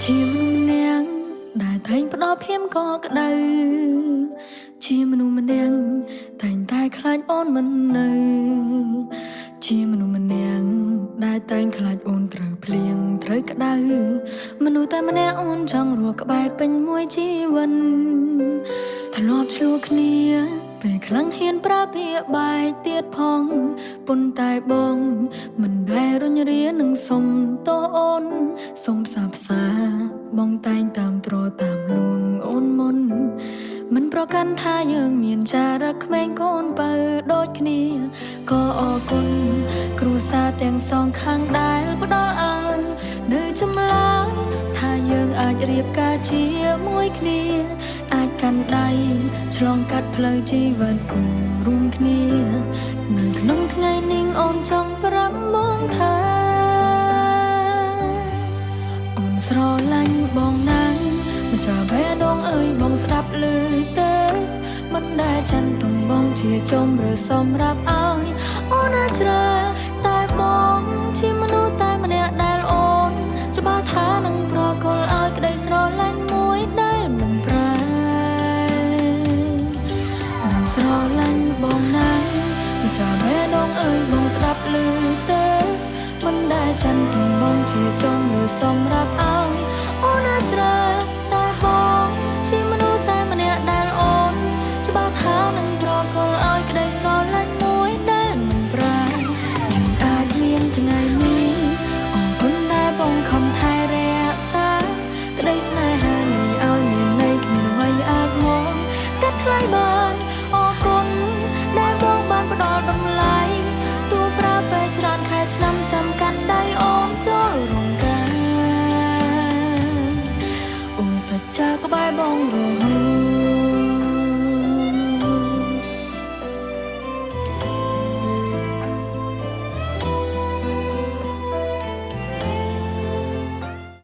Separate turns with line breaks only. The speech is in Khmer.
ជាមនុស្សម្នាក់ដែលតែងផ្ដោតភៀមក៏ក្តៅជាមនុស្សម្នាក់តែងតែខ្លាចអូនមិននៅជាមនុស្សម្នាក់ដែលតែងខ្លាចអូនត្រូវភ្លៀងត្រូវក្តៅមនុស្សតែម្នាក់អូនចង់រស់ក្បែរពេញមួយជីវិតធ្លាប់ឆ្លោះគ្នាពេលខ្លាំងហ៊ានប្រើពាក្យបែកទៀតផងប៉ុន្តែបងមិនដែលរញរានឹងសុំតោអូនសុំផ្សះផ្សាបងតែងតាមត្រតាមលួងអូនមុនមិនប្រកាន់ថាយើងមានចារឹកក្មេងកូនបើដូចគ្នាក៏អរគុណគ្រួសារទាំងសងខាងដែលផ្ដល់ឲ្យនៅចម្លើយថាយើងអាចរៀបការជាមួយគ្នាអាចកាន់ដៃឆ្លងកាត់ផ្លូវជីវិតគូរួមគ្នានៅក្នុងថ្ងៃនេះអូនចង់ប្រាប់បងថាអូនស្រឡាញ់បងណាស់មិនចាំបេះដូងអើយបងស្ដាប់ឮទេមិនដែលចង់ទំបងជាចំរើសម្រាប់ឲ្យអូនអាចជ្រើតែបងជាមនុស្សតែម្នាក់ដែលអូនច្បាស់ថានឹងប្រគល់ឲ្យក្តីស្រឡាញ់មួយដែលមិនប្រែអូនស្រឡាញ់បងណាស់មិនចាំបេះដូងអើយបងស្ដាប់ឮទេមិនដែលចង់ទំបងជាចំរើសម្រាប់ឲ្យអូនអាចជ្រើ